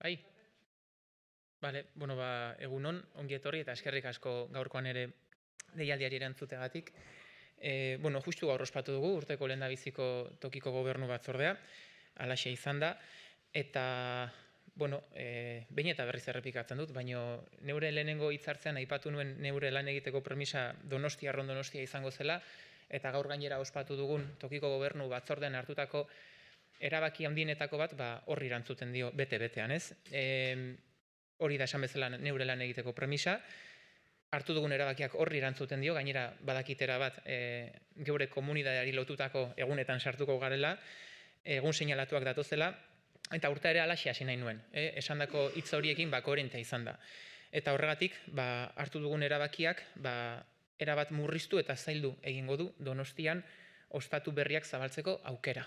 Bai, bale, egunon, ongi etorri eta eskerrik asko gaurkoan ere deialdiari erantzutegatik. Justu gaur ospatu dugu, urteko lehendabiziko tokiko gobernu batzordea, halaxe izan da, eta, behin eta berriz errepikatzen dut, baina neure lehenengo hitzartzean aipatu nuen neure lan egiteko premisa Donostiarron Donostia izango zela, eta gaur gainera ospatu dugun tokiko gobernu batzordean hartutako erabaki handienetako bat horri erantzuten dio bete-betean, ez? Hori da esan bezala neure lan egiteko premisa, hartu dugun erabakiak horri erantzuten dio, gainera badakitera bat geure komunidadeari lotutako egunetan sartuko garela, egun seinalatuak datozela, eta urte ere alaxe hasi nahi nuen, esandako hitz horiekin koherentea izan da. Eta horregatik, hartu dugun erabakiak, erabat murriztu eta zaildu egingo du Donostian ostatu berriak zabaltzeko aukera.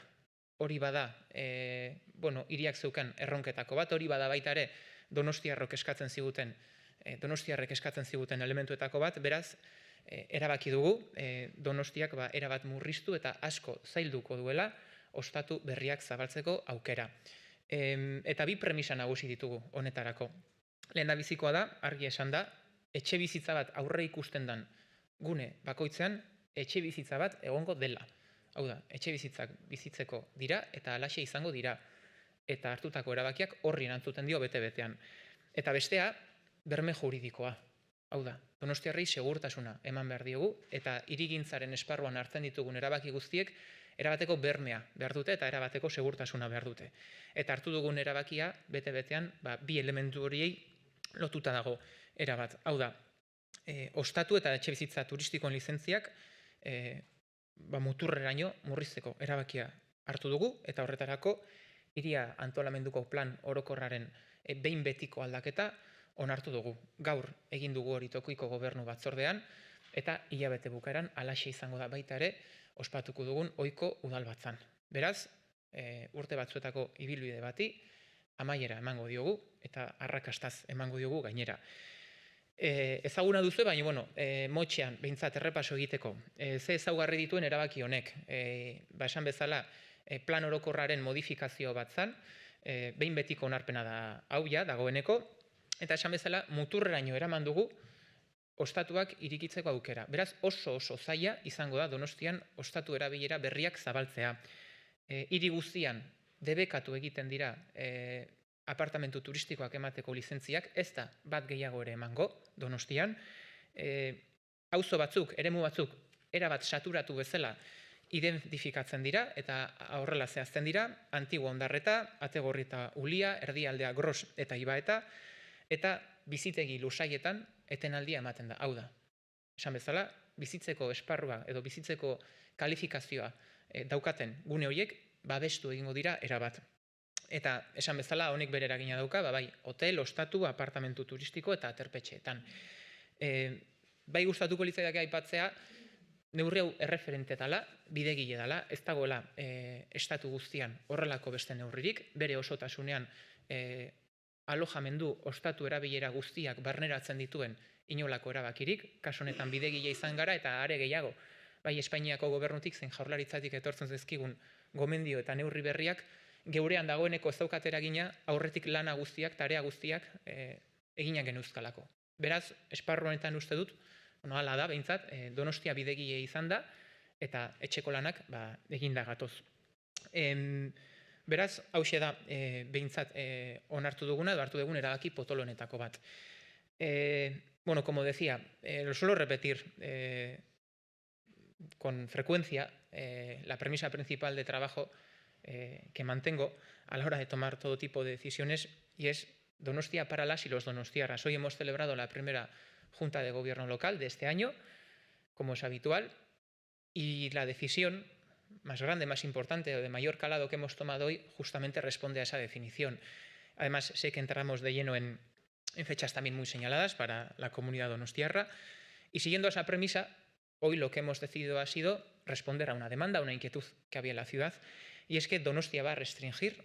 Hori bada, hiriak zeukan erronketako bat, hori bada baita ere Donostiarrek eskatzen ziguten elementuetako bat, beraz, erabaki dugu Donostiak erabat murriztu eta asko zailduko duela ostatu berriak zabaltzeko aukera. Eta bi premisa nagusi ditugu honetarako. Lehendabizikoa da, argi esan da, etxe bizitza bat aurre ikusten dan gune bakoitzean, etxe bizitza bat egongo dela. Hau da, etxe bizitzak bizitzeko dira eta halaxe izango dira. Eta hartutako erabakiak horri erantzuten dio bete-betean. Eta bestea, berme juridikoa. Hau da, Donostiarrei segurtasuna eman behar diogu eta hirigintzaren esparruan hartzen ditugun erabaki guztiek erabateko bermea behar dute eta erabateko segurtasuna behar dute. Eta hartu dugun erabakia bete-betean bi elementu horiei lotuta dago erabat. Hau da, ostatu eta etxe bizitza turistikoen lizentziak muturreraino murrizteko erabakia hartu dugu eta horretarako hiria antolamenduko plan orokorraren behin betiko aldaketa onartu dugu. Gaur egin dugu hori tokiko gobernu batzordean eta hilabete bukaeran halaxe izango da baita ere ospatuko dugun ohiko udalbatzan. Beraz, urte batzuetako ibilbide bati amaiera emango diogu eta arrakastaz emango diogu gainera. Ezaguna duzu, baina, motxean, behintzat, errepaso egiteko, ze ezaugarri dituen erabaki honek. Esan bezala, plan orokorraren modifikazio bat zan, behin betiko onarpena da hau ja, dagoeneko, eta esan bezala, muturreraino eraman dugu ostatuak irikitzeko aukera. Beraz, oso zaila izango da Donostian ostatu erabilera berriak zabaltzea. Hiri guztian debekatu egiten dira apartamentu turistikoak emateko lizentziak, ez da bat gehiago ere emango Donostian. Auzo batzuk, eremu batzuk, erabat saturatu bezala identifikatzen dira eta horrela zehazten dira, Antigua Ondarreta, Ategorri eta Ulia, Erdialdea Gros eta Ibaeta, eta bizitegi lusaietan etenaldia ematen da. Hau da, esan bezala, bizitzeko esparrua edo bizitzeko kalifikazioa daukaten gune horiek babestu egingo dira erabat. Eta esan bezala honek bere eragina dauka, hotel, ostatu, apartamentu turistiko eta aterpetxeetan. Bai gustatuko litzaidake aipatzea, neurri hau erreferente dela, bidegile dela, ez dagoela estatu guztian horrelako beste neurririk, bere osotasunean alojamendu ostatu erabilera guztiak barneratzen dituen inolako erabakirik, kasu honetan bidegile izan gara eta are gehiago, bai Espainiako gobernutik zein jaurlaritzatik etortzen zaizkigun gomendio eta neurri berriak, geurean dagoeneko ez daukat eragina aurretik lana guztiak, tarea guztiak eginak genuzkalako. Beraz, esparru honetan uste dut, hala da, behintzat, Donostia bidegile izan da, eta etxeko lanak eginda gatoz. Beraz, hauxe da, behintzat, onartu duguna, edo hartu dugun erabaki potolonetako bat. Como decía, lo suelo repetir con frecuencia, la premisa principal de trabajo que mantengo a la hora de tomar todo tipo de decisiones y es Donostia para las y los donostiarras. Hoy hemos celebrado la primera Junta de Gobierno local de este año, como es habitual, y la decisión más grande, más importante o de mayor calado que hemos tomado hoy justamente responde a esa definición. Además, sé que entramos de lleno en fechas también muy señaladas para la comunidad donostiarra y siguiendo esa premisa, hoy lo que hemos decidido ha sido responder a una demanda, a una inquietud que había en la ciudad, y es que Donostia va a restringir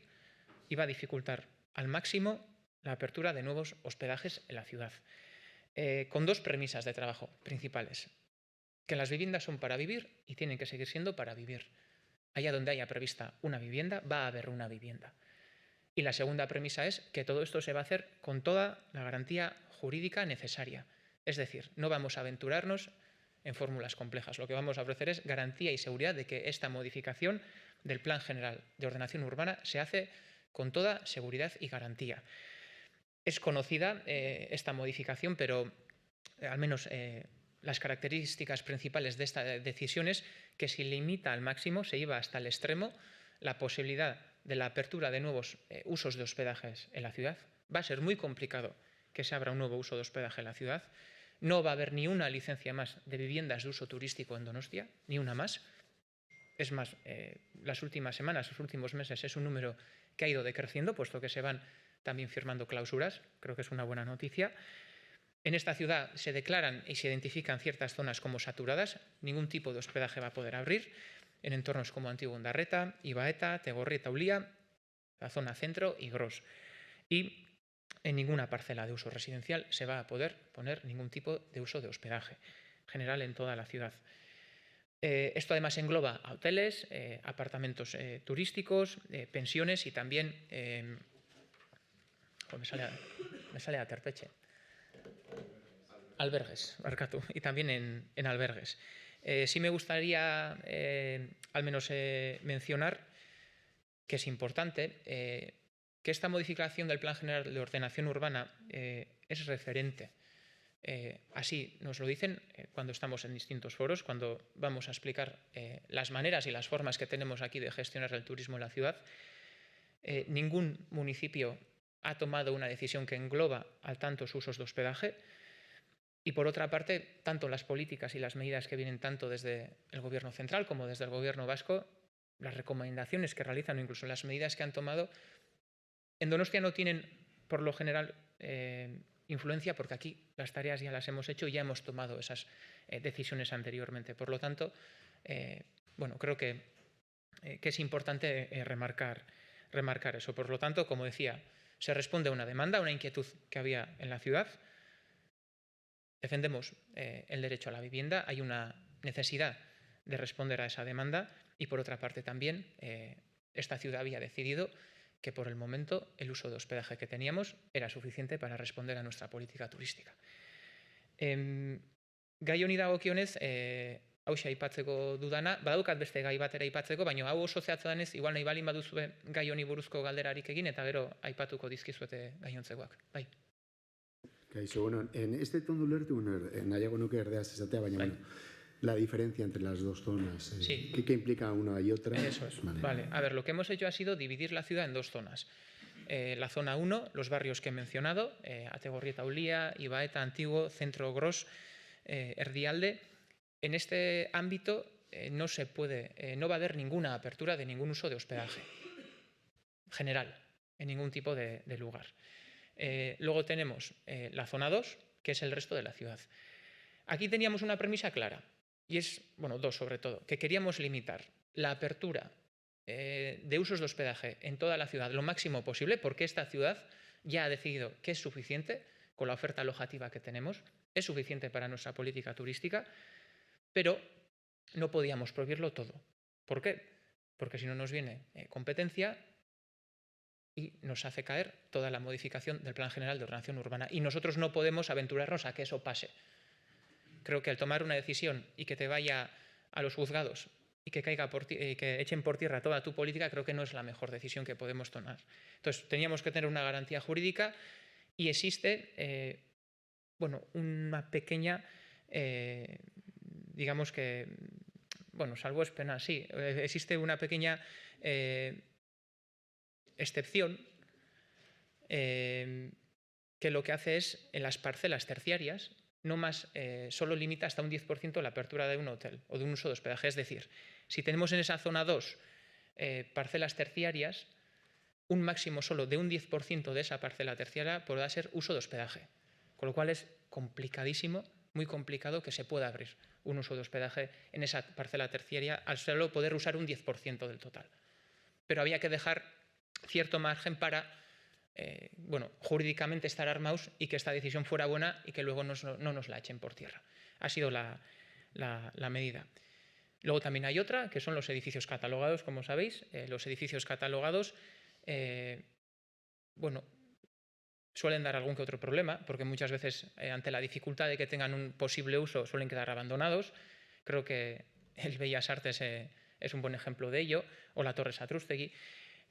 y va a dificultar al máximo la apertura de nuevos hospedajes en la ciudad, con dos premisas de trabajo principales. Que las viviendas son para vivir y tienen que seguir siendo para vivir. Allá donde haya prevista una vivienda, va a haber una vivienda. Y la segunda premisa es que todo esto se va a hacer con toda la garantía jurídica necesaria. Es decir, no vamos a aventurarnos en fórmulas complejas. Lo que vamos a ofrecer es garantía y seguridad de que esta modificación del Plan General de Ordenación Urbana se hace con toda seguridad y garantía. Es conocida esta modificación, pero al menos las características principales de esta decisión es que se limita al máximo, se lleva hasta el extremo, la posibilidad de la apertura de nuevos usos de hospedajes en la ciudad. Va a ser muy complicado que se abra un nuevo uso de hospedaje en la ciudad. No va a haber ni una licencia más de viviendas de uso turístico en Donostia, ni una más. Es más, las últimas semanas, los últimos meses, es un número que ha ido decreciendo, puesto que se van también firmando clausuras. Creo que es una buena noticia. En esta ciudad se declaran y se identifican ciertas zonas como saturadas. Ningún tipo de hospedaje va a poder abrir en entornos como Antiguo Ondarreta, Ibaeta, Tegorrieta, Ulia, la zona centro y Gros. Y en ninguna parcela de uso residencial se va a poder poner ningún tipo de uso de hospedaje general en toda la ciudad. Esto además engloba a hoteles, apartamentos turísticos, pensiones y también... me sale a terpeche. Albergues, barkatu, y también en albergues. Sí me gustaría al menos mencionar que es importante que esta modificación del Plan General de Ordenación Urbana es referente. Así nos lo dicen cuando estamos en distintos foros, cuando vamos a explicar las maneras y las formas que tenemos aquí de gestionar el turismo en la ciudad. Ningún municipio ha tomado una decisión que engloba a tantos usos de hospedaje. Y por otra parte, tanto las políticas y las medidas que vienen tanto desde el Gobierno central como desde el Gobierno vasco, las recomendaciones que realizan o incluso las medidas que han tomado, en Donostia no tienen, por lo general, influencia, porque aquí las tareas ya las hemos hecho y ya hemos tomado esas decisiones anteriormente. Por lo tanto, bueno, creo que es importante remarcar eso. Por lo tanto, como decía, se responde a una demanda, a una inquietud que había en la ciudad. Defendemos el derecho a la vivienda, hay una necesidad de responder a esa demanda y, por otra parte, también esta ciudad había decidido que por el momento el uso de hospedaje que teníamos era suficiente para responder a nuestra política turística. Gai honi dagokionez, hauxe aipatzeko dudana, badaukat beste gai batera aipatzeko, baina hau oso zehatza denez, igual nahi balin baduzue gai honi buruzko galderarik egin eta gero aipatuko dizkizuete gainontzekoak. Bai. Kaixo, bueno, en este tondo ulertu, nahiago nuke erdeaz esatea, baina, bueno, la diferencia entre las dos zonas, sí. ¿qué implica una y otra? Eso es. Vale, a ver, lo que hemos hecho ha sido dividir la ciudad en dos zonas. La zona 1, los barrios que he mencionado, Ategorrieta, Ulia, Ibaeta, Antiguo, Centro, Gros, Erdialde. En este ámbito no va a haber ninguna apertura de ningún uso de hospedaje general, en ningún tipo de lugar. Luego tenemos la zona 2, que es el resto de la ciudad. Aquí teníamos una premisa clara, y es, bueno, dos sobre todo, que queríamos limitar la apertura de usos de hospedaje en toda la ciudad lo máximo posible, porque esta ciudad ya ha decidido que es suficiente con la oferta alojativa que tenemos, es suficiente para nuestra política turística, pero no podíamos prohibirlo todo. ¿Por qué? Porque si no nos viene competencia y nos hace caer toda la modificación del Plan General de Ordenación Urbana. Y nosotros no podemos aventurarnos a que eso pase. Creo que al tomar una decisión y que te vaya a los juzgados y que que echen por tierra toda tu política, creo que no es la mejor decisión que podemos tomar. Entonces, teníamos que tener una garantía jurídica y existe, bueno, una pequeña, digamos que, bueno, salvo es pena, sí, existe una pequeña excepción que lo que hace es, en las parcelas terciarias, no más, solo limita hasta un 10% la apertura de un hotel o de un uso de hospedaje. Es decir, si tenemos en esa zona 2 parcelas terciarias, un máximo solo de un 10% de esa parcela terciaria podrá ser uso de hospedaje. Con lo cual es complicadísimo, muy complicado que se pueda abrir un uso de hospedaje en esa parcela terciaria al solo poder usar un 10% del total. Pero había que dejar cierto margen para, bueno, jurídicamente estar armados y que esta decisión fuera buena y que luego no nos la echen por tierra. Ha sido la medida. Luego también hay otra, que son los edificios catalogados, como sabéis. Los edificios catalogados bueno, suelen dar algún que otro problema, porque muchas veces ante la dificultad de que tengan un posible uso suelen quedar abandonados. Creo que el Bellas Artes es un buen ejemplo de ello, o la Torre Satrústegui.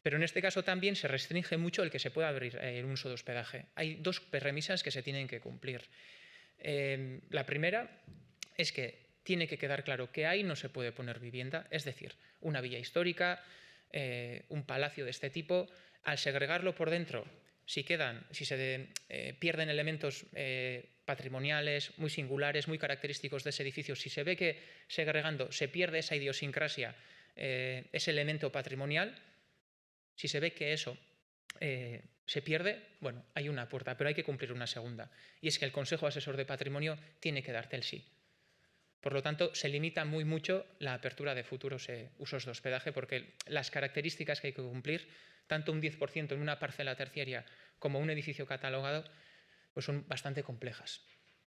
Pero en este caso también se restringe mucho el que se pueda abrir el uso de hospedaje. Hay dos premisas que se tienen que cumplir. La primera es que tiene que quedar claro que ahí no se puede poner vivienda, es decir, una villa histórica, un palacio de este tipo, al segregarlo por dentro, si se pierden elementos patrimoniales muy singulares, muy característicos de ese edificio, si se ve que segregando se pierde esa idiosincrasia, ese elemento patrimonial, si se ve que eso se pierde, bueno, hay una puerta, pero hay que cumplir una segunda. Y es que el Consejo Asesor de Patrimonio tiene que darte el sí. Por lo tanto, se limita muy mucho la apertura de futuros usos de hospedaje porque las características que hay que cumplir, tanto un 10% en una parcela terciaria como un edificio catalogado, pues son bastante complejas.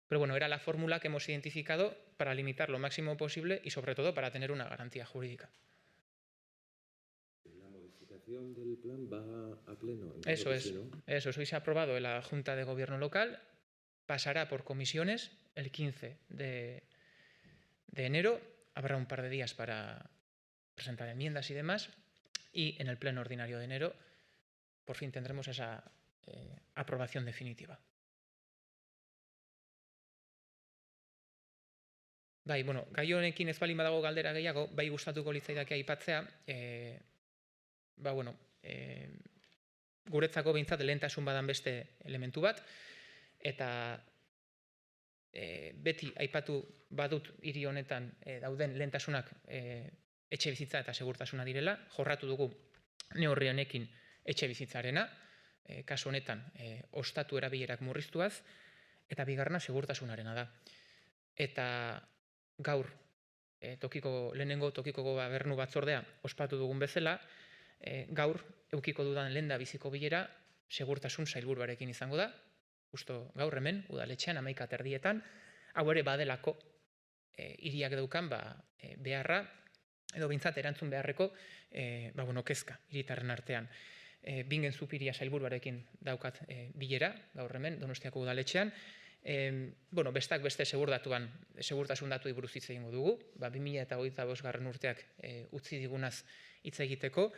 Pero bueno, era la fórmula que hemos identificado para limitar lo máximo posible y sobre todo para tener una garantía jurídica. ¿La modificación del plan va a pleno? Eso es, eso es. Hoy se ha aprobado en la Junta de Gobierno local, pasará por comisiones el 15 de enero, habrá un par de días para presentar enmiendas y demás, y en el pleno ordinario de enero por fin tendremos esa aprobación definitiva. Bai, bueno, gai honekin ez baldin badago galdera gehiago, bai gustatuko litzaidake aipatzea, bueno, guretzako behintzat lehentasun badan beste elementu bat, eta beti aipatu badut hiri honetan dauden lehentasunak etxe bizitza eta segurtasuna direla, jorratu dugu neurri honekin etxe bizitzarena, kasu honetan ostatu erabilerak murriztuaz, eta bigarrena segurtasunarena da. Eta gaur lehenengo tokiko gobernu batzordea ospatu dugun bezala, gaur eukiko dudan lehendabiziko bilera segurtasun sailburuarekin izango da, justo gaur hemen, udaletxean 11:30, hau ere badelako hiriak daukan beharra, edo behintzat erantzun beharreko kezka hiritarren artean. Bingen Zupiria sailburuarekin daukat bilera, gaur hemen, Donostiako udaletxean. Bestak beste segurtasun datuei buruz hitz egingo dugu, 2025. Urteak utzi digunaz hitz egiteko.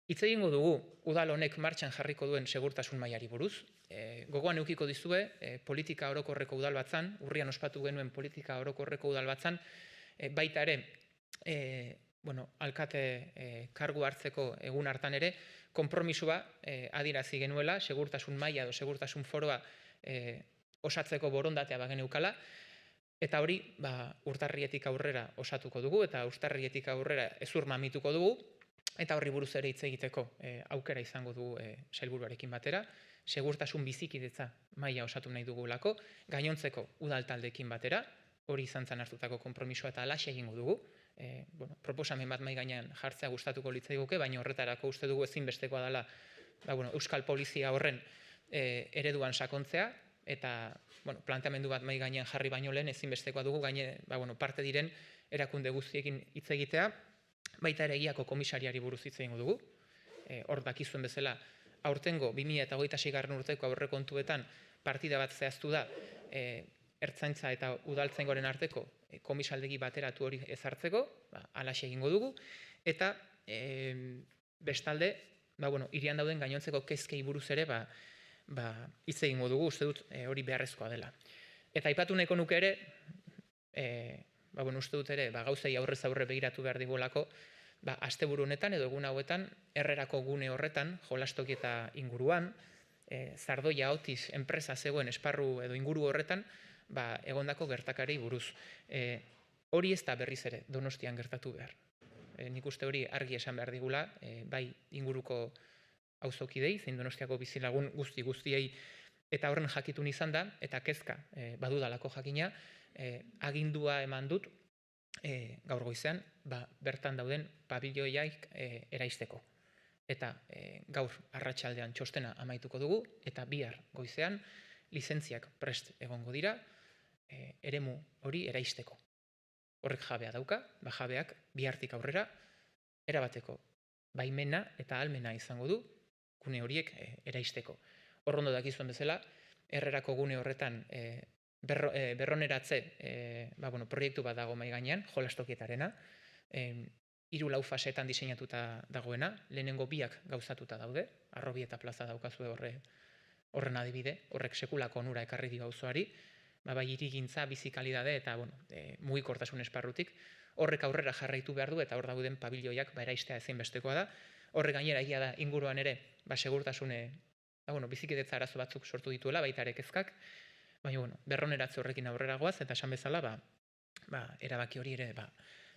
Hitz egingo dugu udal honek martxan jarriko duen segurtasun mailari buruz. Gogoan edukiko dizue politika orokorreko udalbatzan, urrian ospatu genuen politika orokorreko udalbatzan, baita ere, alkate kargu hartzeko egun hartan ere, konpromisua adierazi genuela, segurtasun maila edo segurtasun foroa osatzeko borondatea bageneukala, eta hori urtarrietik aurrera osatuko dugu, eta urtarrietik aurrera hezur mamituko dugu, eta horri buruz ere hitz egiteko aukera izango dugu sailburuarekin batera, segurtasun bizikidetza maila osatu nahi dugulako, gainontzeko udal taldeekin batera, hori izan zen hartutako konpromisoa eta halaxe egingo dugu. Proposamen bat mahai gainean jartzea gustatuko litzaiguke, baina horretarako uste dugu ezinbestekoa dela Euskal Polizia horren ereduan sakontzea, eta planteamendu bat mahai gainean jarri baino lehen ezinbestekoa dugu parte diren erakunde guztiekin hitz egitea, baita ere egiako komisariari buruz hitz egingo dugu. Hor dakizuen bezala, aurtengo 2026. Urteko aurrekontuetan partida bat zehaztu da Ertzaintza eta Udaltzaingoaren arteko komisaldegi bateratu hori ezartzeko, halaxe egingo dugu, eta bestalde, hirian dauden gainontzeko kezkei buruz ere hitz egingo dugu, uste dut hori beharrezkoa dela. Eta aipatu nahiko nuke ere, uste dut ere, gauzei aurrez aurre begiratu behar digulako, asteburu honetan edo egun hauetan, Herrerako gune horretan, jolastoki eta inguruan, Zardoia Otiz enpresa zegoen esparru edo inguru horretan, egondako gertakari buruz. Hori ez da berriz ere Donostian gertatu behar. Nik uste hori argi esan behar digula, bai inguruko auzokidei, zein Donostiako bizilagun guztiei, eta horren jakitun izan da, eta kezka badudalako jakina, agindua eman dut, gaur goizean, bertan dauden pabiloiak eraisteko. Eta gaur arratsaldean txostena amaituko dugu, eta bihar goizean lizentziak prest egongo dira, eremu hori eraisteko. Horrek jabea dauka, jabeak bihartik aurrera erabateko baimena eta ahalmena izango du gune horiek eraisteko. Hor ondo dakizuen bezala, Herrerako gune horretan berroneratze proiektu bat dago mahai gainean, jolastokietarena, 3-4 fasetan diseinatuta dagoena, lehenengo 2 gauzatuta daude, Arrobieta plaza daukazue horren adibide, horrek sekulako onura ekarri dio auzoari, bai hirigintza, bizikalidade eta mugikortasun esparrutik, horrek aurrera jarraitu behar du eta hor dauden pabiloiak eraistea ezinbestekoa da. Horrek gainera egia da inguruan ere segurtasun bizikidetza arazo batzuk sortu dituela, baita ere kezkak, baina berroneratze horrekin aurrera goaz eta esan bezala erabaki hori ere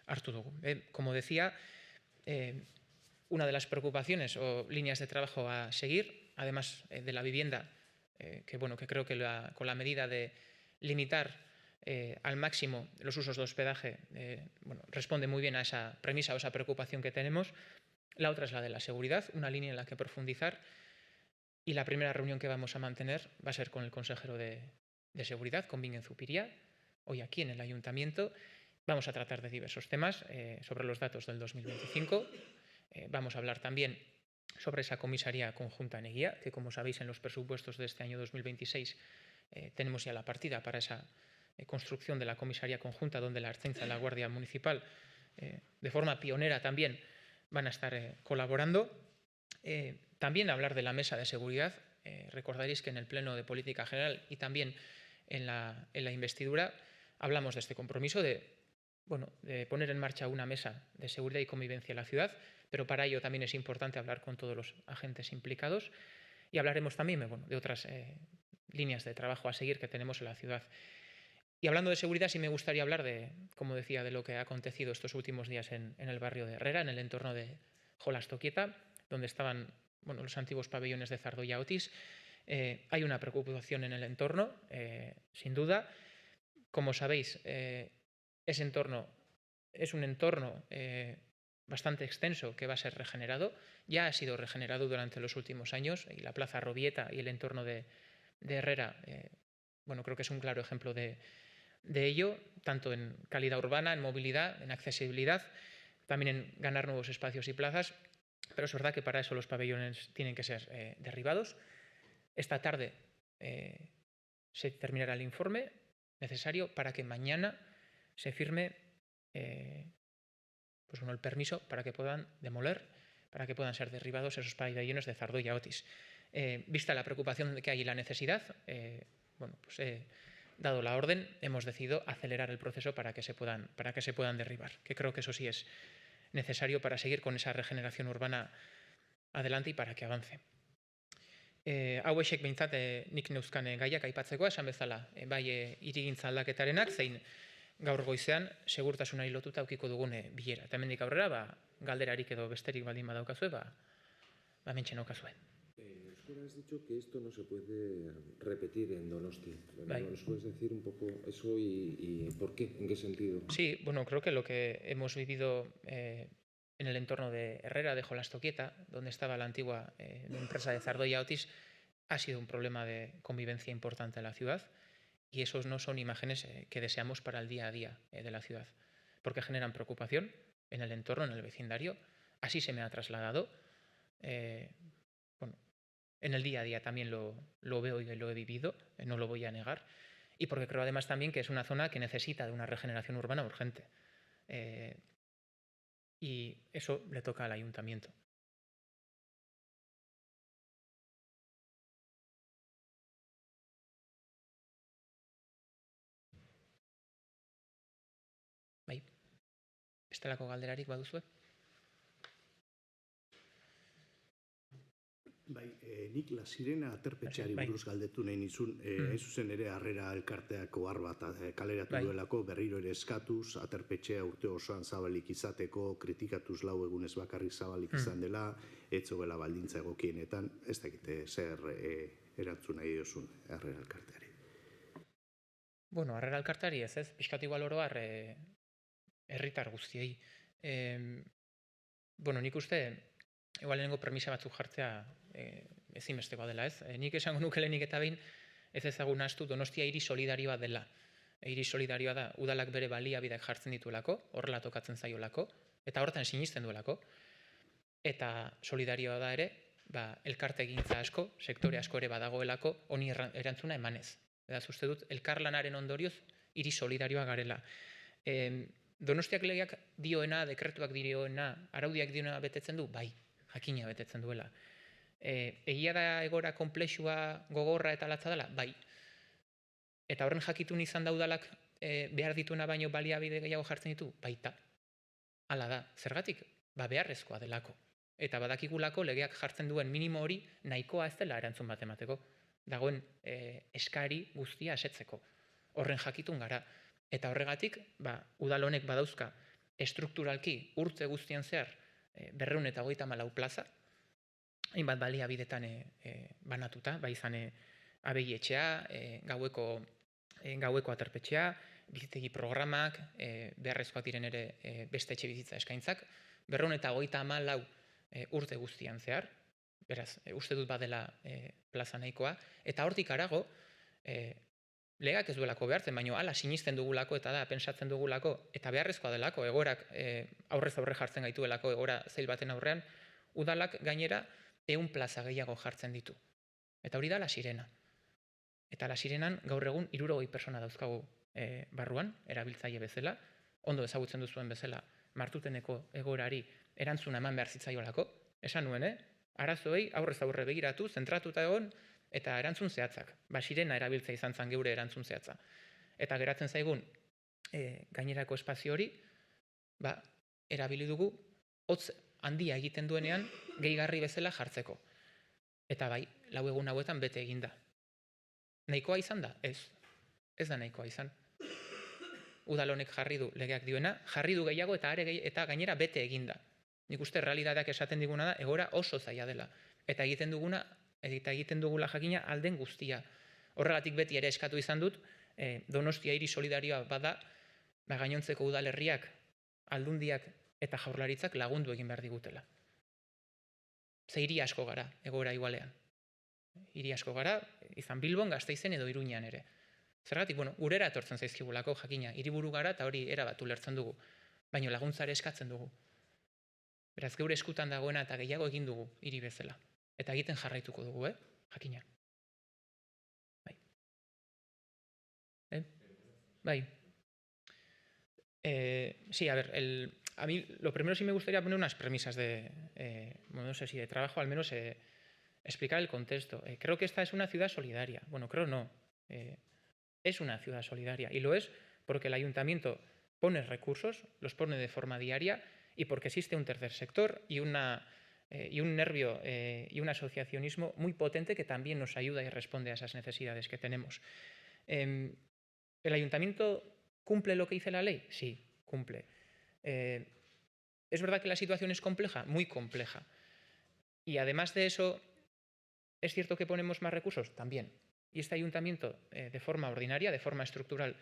hartu dugu. Como decía, una de las preocupaciones o líneas de trabajo a seguir, además de la vivienda, que creo que con la medida de limitar al máximo los usos de hospedaje responde muy bien a esa premisa o esa preocupación que tenemos. La otra es la de la seguridad, una línea en la que profundizar, y la primera reunión que vamos a mantener va a ser con el consejero de Seguridad, con Bingen Zupiria, hoy aquí en el Ayuntamiento. Vamos a tratar de diversos temas sobre los datos del 2025. Vamos a hablar también sobre esa comisaría conjunta en Eguía, que como sabéis en los presupuestos de este año 2026 tenemos ya la partida para esa construcción de la comisaría conjunta, donde la Ertzaintza y la Guardia Municipal de forma pionera también van a estar colaborando. También hablar de la mesa de seguridad. Recordaréis que en el Pleno de Política General y también en la investidura hablamos de este compromiso de poner en marcha una mesa de seguridad y convivencia en la ciudad, pero para ello también es importante hablar con todos los agentes implicados, y hablaremos también de otras líneas de trabajo a seguir que tenemos en la ciudad. Y hablando de seguridad, sí me gustaría hablar como decía, de lo que ha acontecido estos últimos días en el barrio de Herrera, en el entorno de Jolastoquieta, donde estaban los antiguos pabellones de Zardoya Otis. Hay una preocupación en el entorno, sin duda. Como sabéis, ese entorno es un entorno bastante extenso que va a ser regenerado. Ya ha sido regenerado durante los últimos años, y la Plaza Arrobieta y el entorno de Herrera, creo que es un claro ejemplo de ello, tanto en calidad urbana, en movilidad, en accesibilidad, también en ganar nuevos espacios y plazas. Pero es verdad que para eso los pabellones tienen que ser derribados. Esta tarde se terminará el informe necesario para que mañana se firme el permiso para que puedan demoler, para que puedan ser derribados esos pabellones de Zardoya Otis. Vista la preocupación que hay y la necesidad, he dado la orden, hemos decidido acelerar el proceso para que se puedan derribar, que creo que eso sí es necesario para seguir con esa regeneración urbana adelante y para que avance. Hauexek behintzat nik neuzkan gaiak aipatzekoa, esan bezala, bai hirigintza aldaketarenak, zein gaur goizean segurtasunari lotuta aukiko dugun bilera. Eta hemendik aurrera, galderarik edo besterik baldin badaukazue, hementxe naukazue. Euskera, has dicho que esto no se puede repetir en Donosti. ¿Nos puedes decir un poco eso y por qué? ¿En qué sentido? Sí, creo que lo que hemos vivido en el entorno de Herrera, de Jolastoquieta, donde estaba la antigua empresa de Zardoya Otis, ha sido un problema de convivencia importante en la ciudad, y esos no son imágenes que deseamos para el día a día de la ciudad, porque generan preocupación en el entorno, en el vecindario. Así se me ha trasladado. En el día a día también lo veo y lo he vivido, no lo voy a negar, y porque creo además también que es una zona que necesita de una regeneración urbana urgente. Y eso le toca al ayuntamiento. Bestelako galderarik baduzue? Nik La Sirena aterpetxeari buruz galdetu nahi nizun, hain zuzen ere Harrera elkarteak ohar bat kaleratu duelako, berriro ere eskatuz, aterpetxea urte osoan zabalik izateko, kritikatuz 4 egunez bakarrik zabalik izan dela, ez zegoela baldintza egokienetan, ez dakite zer erantzun nahi diozun Harrera elkarteari. Harrera elkarteari ez, pixkat igual oro har herritar guztiei. Nik uste, igual lehenengo premisa batzuk jartzea ezinbestekoa dela, ez? Nik esango nuke lehenik eta behin ez ezagun ahaztu Donostia hiri solidarioa dela. Hiri solidarioa da, udalak bere baliabideak jartzen dituelako, horrela tokatzen zaiolako, eta horretan sinisten duelako. Eta solidarioa da ere, elkarte egintza asko, sektore asko ere badagoelako, honi erantzuna emanez. Beraz, uste dut, elkarlanaren ondorioz, hiri solidarioa garela. Donostiak legeak dioena, dekretuak dioena, araudiak dioena betetzen du? Bai, jakina betetzen duela. Egia da egora konplexua, gogorra eta latza dela? Bai. Eta horren jakitun izan da udalak behar dituena baino baliabide gehiago jartzen ditu? Baita. Hala da, zergatik? Beharrezkoa delako. Eta badakigulako legeak jartzen duen minimo hori nahikoa ez dela erantzun bat emateko. Dagoen eskari guztia asetzeko. Horren jakitun gara. Eta horregatik, udal honek badauzka estrukturalki urte guztian zehar 234 plaza, hainbat baliabidetan banatuta, izan abegi etxea, gaueko aterpetxea, bizitegi programak, beharrezkoak diren ere beste etxe bizitza eskaintzak, 234 urte guztian zehar, beraz, uste dut badela plaza nahikoa, eta hortik harago, legeak ez duelako behartzen, baina hala sinisten dugulako eta da, pentsatzen dugulako, eta beharrezkoa delako, egoerak aurrez aurre jartzen gaituelako, egora zail baten aurrean, udalak gainera 100 plaza gehiago jartzen ditu. Eta hori da La Sirena. Eta La Sirenan gaur egun 60 pertsona dauzkagu barruan, erabiltzaile bezala, ondo ezagutzen duzuen bezala, Martuteneko egoerari erantzuna eman behar zitzaiolako, esan nuen, arazoei aurrez aurre begiratu, zentratuta egon, eta erantzun zehatzak. Sirena erabiltzea izan zen geure erantzun zehatza. Eta geratzen zaigun gainerako espazio hori, erabili dugu, hotz handia egiten duenean, gehigarri bezala jartzeko. Eta bai, 4 egun hauetan bete eginda. Nahikoa izan da? Ez. Ez da nahikoa izan. Udal honek jarri du legeak dioena, jarri du gehiago eta gainera bete eginda. Nik uste realitateak esaten diguna da, egora oso zaila dela. Eta egiten dugula jakina alden guztia. Horregatik beti ere eskatu izan dut, Donostia hiri solidarioa bada, gainontzeko udalerriak, aldundiak eta jaurlaritzak lagundu egin behar digutela. Ze hiri asko gara, egoera igualean. Hiri asko gara, izan Bilbon, Gasteizen edo Iruñean ere. Zergatik, gurera etortzen zaizkigulako jakina, hiriburu gara eta hori erabat ulertzen dugu. Baina laguntzare eskatzen dugu. Beraz, geure eskutan dagoena eta gehiago egin dugu hiri bezala. Eta egiten jarraituko dugu, jakina. Bai. Sí, a ver, a mí lo primero sí me gustaría poner unas premisas no sé si de trabajo, al menos explicar el contexto. Creo que esta es una ciudad solidaria. Bueno, creo no. Es una ciudad solidaria y lo es porque el ayuntamiento pone recursos, los pone de forma diaria y porque existe un tercer sector y un nervio y un asociacionismo muy potente que también nos ayuda y responde a esas necesidades que tenemos. ¿El ayuntamiento cumple lo que dice la ley? Sí, cumple. ¿Es verdad que la situación es compleja? Muy compleja. Y además de eso, ¿es cierto que ponemos más recursos? También. Y este ayuntamiento, de forma ordinaria, de forma estructural,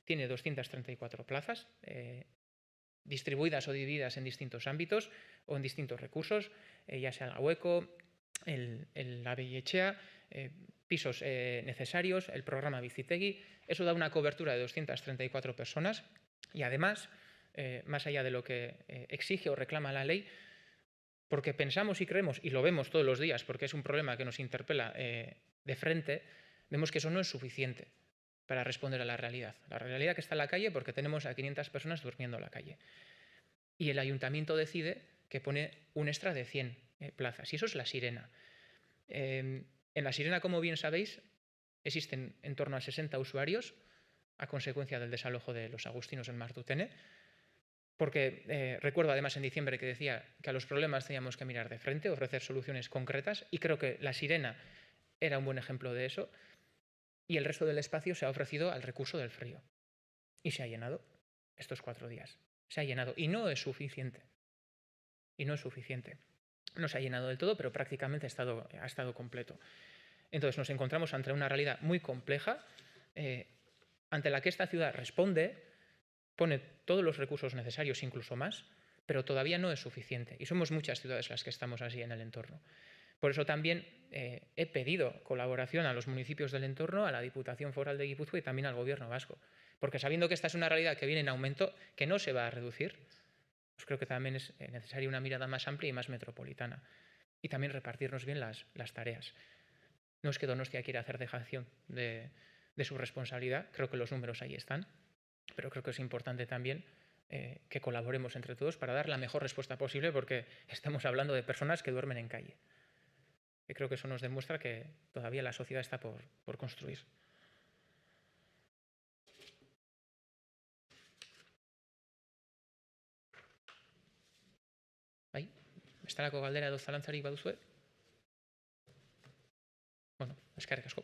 tiene 234 plazas, distribuidas o divididas en distintos ámbitos o en distintos recursos, ya sea el Gaueko, el abegi etxea, pisos necesarios, el programa Bizitegi. Eso da una cobertura de 234 personas y además, más allá de lo que exige o reclama la ley, porque pensamos y creemos, y lo vemos todos los días porque es un problema que nos interpela de frente, vemos que eso no es suficiente para responder a la realidad. La realidad que está en la calle porque tenemos a 500 personas durmiendo en la calle. Y el ayuntamiento decide que pone un extra de 100 plazas. Y eso es La Sirena. En La Sirena, como bien sabéis, existen en torno a 60 usuarios a consecuencia del desalojo de los agustinos en Martutene. Porque recuerdo además en diciembre que decía que a los problemas teníamos que mirar de frente, ofrecer soluciones concretas. Y creo que La Sirena era un buen ejemplo de eso. Y el resto del espacio se ha ofrecido al recurso del frío. Y se ha llenado estos 4 días. Se ha llenado. Y no es suficiente. No se ha llenado del todo, pero prácticamente ha estado completo. Entonces nos encontramos ante una realidad muy compleja, ante la que esta ciudad responde, pone todos los recursos necesarios, incluso más, pero todavía no es suficiente. Y somos muchas ciudades las que estamos así en el entorno. Por eso también he pedido colaboración a los municipios del entorno, a la Diputación Foral de Guipúzcoa y también al Gobierno vasco. Porque sabiendo que esta es una realidad que viene en aumento, que no se va a reducir, pues creo que también es necesaria una mirada más amplia y más metropolitana. y también repartirnos bien las tareas. No es que Donostia quiera hacer dejación de su responsabilidad, creo que los números ahí están, pero creo que es importante también que colaboremos entre todos para dar la mejor respuesta posible, porque estamos hablando de personas que duermen en calle. Y creo que eso nos demuestra que todavía la sociedad está por construir. Bai, bestelako galdera edo zalantzarik baduzue? Bueno, eskerrik asko.